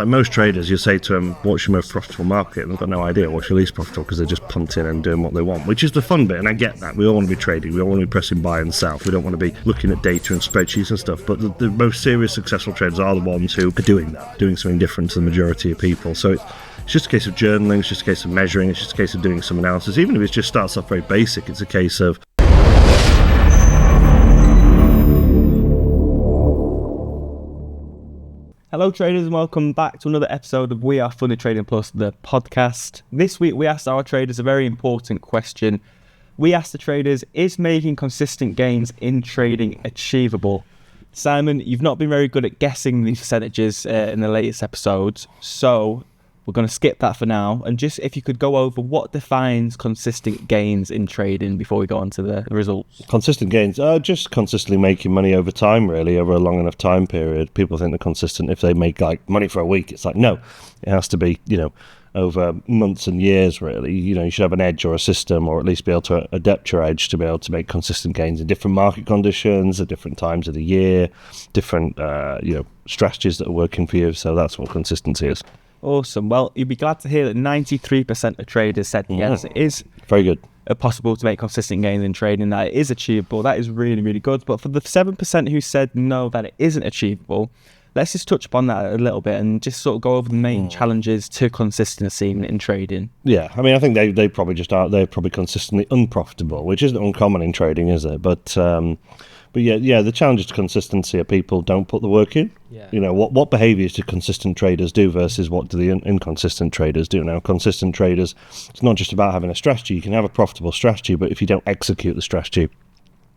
Like most traders, you say to them, what's your most profitable market? And they've got no idea what's your least profitable because they're just punting and doing what they want, which is the fun bit. And I get that. We all want to be trading. We all want to be pressing buy and sell. We don't want to be looking at data and spreadsheets and stuff. But the most serious, successful traders are the ones who are doing that, doing something different to the majority of people. So it's just a case of journaling. It's just a case of measuring. It's just a case of doing some analysis. Even if it just starts off very basic, it's a case of Hello traders and welcome back to another episode of We Are Funny Trading Plus, the podcast. This week we asked our traders a very important question. We asked the traders, is making consistent gains in trading achievable? Simon, you've not been very good at guessing these percentages in the latest episodes, so we're going to skip that for now. And just if you could go over what defines consistent gains in trading before we go on to the results. Consistent gains, just consistently making money over time, really, over a long enough time period. People think they're consistent if they make like money for a week. It's like, no, it has to be, over months and years, really. You should have an edge or a system, or at least be able to adapt your edge to be able to make consistent gains in different market conditions at different times of the year, different, strategies that are working for you. So that's what consistency is. Awesome. Well, you'd be glad to hear that 93% of traders said yes, it is very good. Possible to make consistent gains in trading, that it is achievable. That is really, really good. But for the 7% who said no, that it isn't achievable, let's just touch upon that a little bit and just sort of go over the main challenges to consistency in trading. Yeah, I mean, I think they probably just are. They're probably consistently unprofitable, which isn't uncommon in trading, is it? But yeah, the challenges to consistency are people don't put the work in. Yeah. What behaviours do consistent traders do versus what do the inconsistent traders do? Now, consistent traders, it's not just about having a strategy. You can have a profitable strategy, but if you don't execute the strategy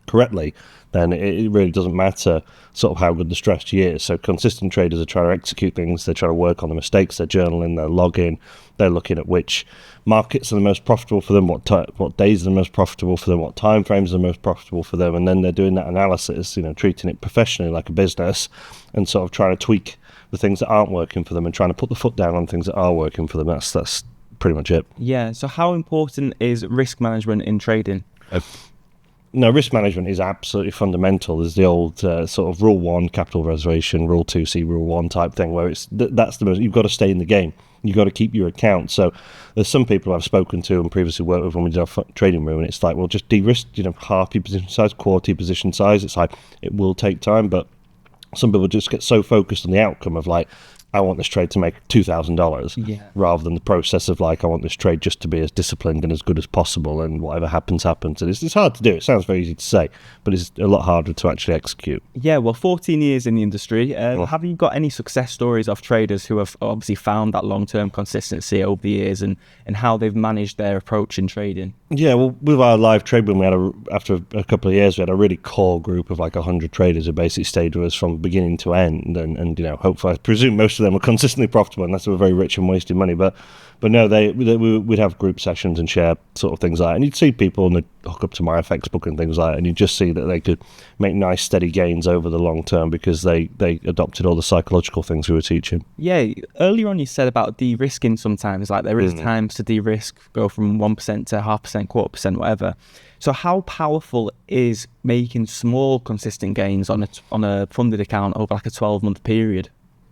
correctly, then it really doesn't matter sort of how good the strategy is. So consistent traders are trying to execute things, they're trying to work on the mistakes, they're journaling, they're logging, they're looking at which markets are the most profitable for them, what days are the most profitable for them, what time frames are the most profitable for them, and then they're doing that analysis, treating it professionally like a business and sort of trying to tweak the things that aren't working for them and trying to put the foot down on things that are working for them. That's pretty much it. Yeah, so how important is risk management in trading? No, risk management is absolutely fundamental. There's the old sort of rule 1, capital reservation, rule 2, see rule 1 type thing, where that's the most, you've got to stay in the game. You've got to keep your account. So there's some people I've spoken to and previously worked with when we did our trading room, and it's like, well, just de-risk, half your position size, quarter your position size. It's like, it will take time, but some people just get so focused on the outcome of like, I want this trade to make $2,000 rather than the process of like, I want this trade just to be as disciplined and as good as possible, and whatever happens. And it's hard to do. It sounds very easy to say, but it's a lot harder to actually execute. Yeah, well, 14 years in the industry. Have you got any success stories of traders who have obviously found that long-term consistency over the years and how they've managed their approach in trading? Yeah, well, with our live trade room, after a couple of years, we had a really core group of like 100 traders who basically stayed with us from beginning to end, and hopefully, I presume most of them were consistently profitable, unless they were very rich and wasting money. But no, we'd have group sessions and share sort of things like that, and you'd see people and they'd hook up to my FX book and things like that, and you'd just see that they could make nice steady gains over the long term because they adopted all the psychological things we were teaching. Yeah, earlier on you said about de-risking sometimes, like there is times to de-risk, go from 1% to 0.5%, 1/4%, whatever. So how powerful is making small consistent gains on a funded account over like a 12-month period?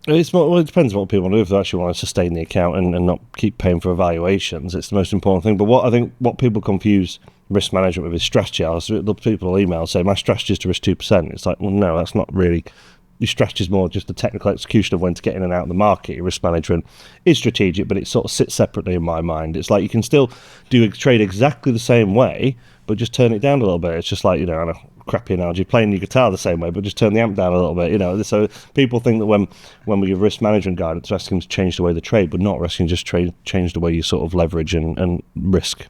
It depends on what people want to do. If they actually want to sustain the account and not keep paying for evaluations, it's the most important thing. But what people confuse risk management with is strategy. The people email say, my strategy is to risk 2%. It's like, well, no, that's not really. Your strategy is more just the technical execution of when to get in and out of the market. Your risk management is strategic, but it sort of sits separately in my mind. It's like you can still do a trade exactly the same way, but just turn it down a little bit. It's just like, on a crappy analogy, playing your guitar the same way, but just turn the amp down a little bit, So people think that when we give risk management guidance, we're asking them to change the way they trade, but not asking just change the way you sort of leverage and risk.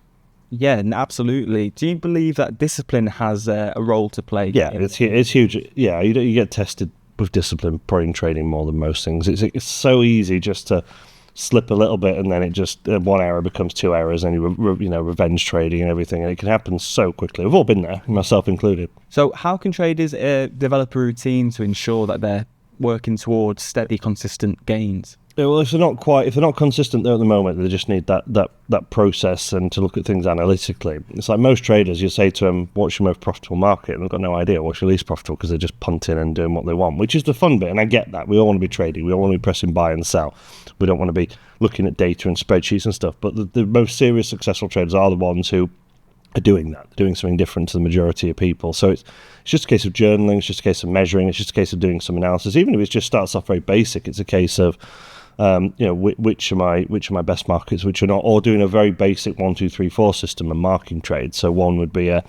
Yeah, absolutely. Do you believe that discipline has a role to play? Yeah, it's huge. Yeah, you get tested with discipline probably in trading more than most things. It's so easy just to slip a little bit, and then it just 1 error becomes 2 errors, and revenge trading and everything, and it can happen so quickly. We've all been there, myself included. So how can traders develop a routine to ensure that they're working towards steady, consistent gains? Well, if they're not consistent there at the moment, they just need that process and to look at things analytically. It's like most traders, you say to them, what's your most profitable market? And they've got no idea what's your least profitable because they're just punting and doing what they want, which is the fun bit. And I get that. We all want to be trading. We all want to be pressing buy and sell. We don't want to be looking at data and spreadsheets and stuff. But the most serious successful traders are the ones who are doing that, doing something different to the majority of people. So it's just a case of journaling, it's just a case of measuring, it's just a case of doing some analysis. Even if it just starts off very basic, it's a case of which are my best markets, which are not, or doing a very basic 1, 2, 3, 4 system and marking trades. So 1 would be a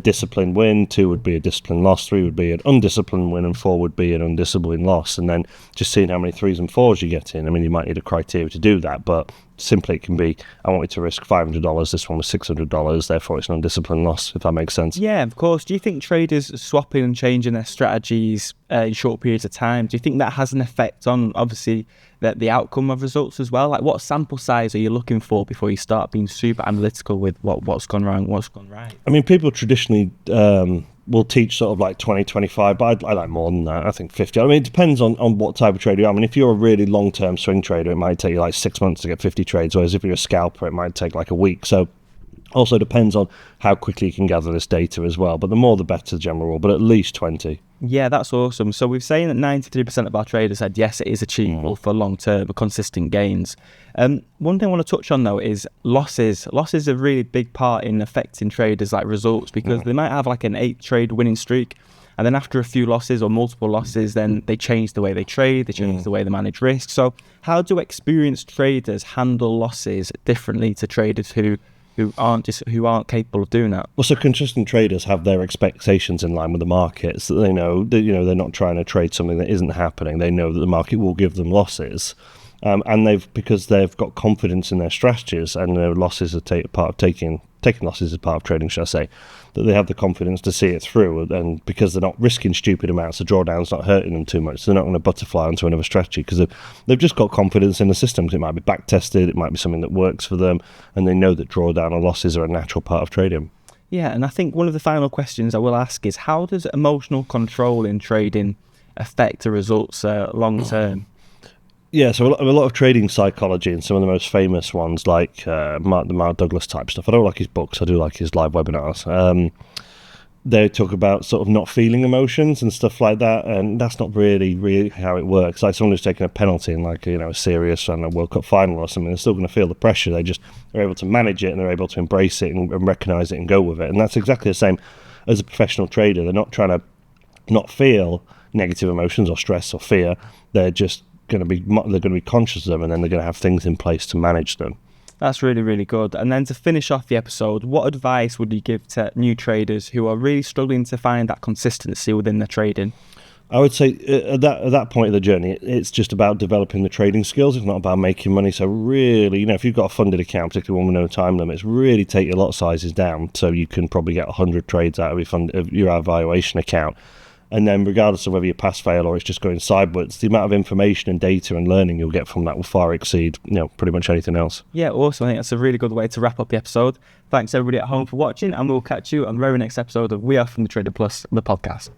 disciplined win, 2 would be a disciplined loss, 3 would be an undisciplined win, and 4 would be an undisciplined loss. And then just seeing how many 3s and 4s you get in. I mean, you might need a criteria to do that, but simply it can be, I want you to risk $500, this one was $600, therefore it's an undisciplined loss, if that makes sense. Yeah, of course. Do you think traders swapping and changing their strategies in short periods of time, do you think that has an effect on, obviously, the outcome of results as well? Like, what sample size are you looking for before you start being super analytical with what's gone wrong, what's gone right? I mean, people traditionally will teach sort of like 20, 25, but I like more than that. I think 50. I mean, it depends on what type of trader you are. I mean, if you're a really long-term swing trader, it might take you like 6 months to get 50 trades, whereas if you're a scalper, it might take like a week. So also depends on how quickly you can gather this data as well. But the more the better, general rule, but at least 20. Yeah, that's awesome. So we've saying that 93% of our traders said yes, it is achievable for long-term consistent gains. One thing I want to touch on though is losses. Losses are a really big part in affecting traders' like results, because they might have like an 8-trade winning streak, and then after a few losses or multiple losses, then they change the way they trade, they change the way they manage risk. So how do experienced traders handle losses differently to traders who aren't capable of doing that? Well, so consistent traders have their expectations in line with the market, so they know that, they're not trying to trade something that isn't happening. They know that the market will give them losses, and because they've got confidence in their strategies, and their losses are part of taking losses as part of trading, should I say, that they have the confidence to see it through, and because they're not risking stupid amounts, the drawdown's not hurting them too much, so they're not going to butterfly onto another strategy because they've just got confidence in the systems. It might be back tested, it might be something that works for them, and they know that drawdown or losses are a natural part of trading. Yeah, and I think one of the final questions I will ask is, how does emotional control in trading affect the results long term? Yeah, so a lot of trading psychology, and some of the most famous ones, like the Mark Douglas type stuff. I don't like his books, I do like his live webinars. They talk about sort of not feeling emotions and stuff like that, and that's not really how it works. Like someone who's taking a penalty in like a serious and a World Cup final or something, they're still going to feel the pressure. They're able to manage it, and they're able to embrace it and recognise it and go with it. And that's exactly the same as a professional trader. They're not trying to not feel negative emotions or stress or fear. They're just going to be conscious of them, and then they're going to have things in place to manage them. That's really, really good. And then to finish off the episode, what advice would you give to new traders who are really struggling to find that consistency within their trading? I would say at that point of the journey, it's just about developing the trading skills. It's not about making money. So really, if you've got a funded account, particularly one with no time limits, really take your lot sizes down so you can probably get 100 trades out of your valuation account. And then regardless of whether you pass, fail, or it's just going sideways, the amount of information and data and learning you'll get from that will far exceed pretty much anything else. Yeah, awesome. I think that's a really good way to wrap up the episode. Thanks everybody at home for watching, and we'll catch you on the very next episode of We Are From The Trader Plus, the podcast.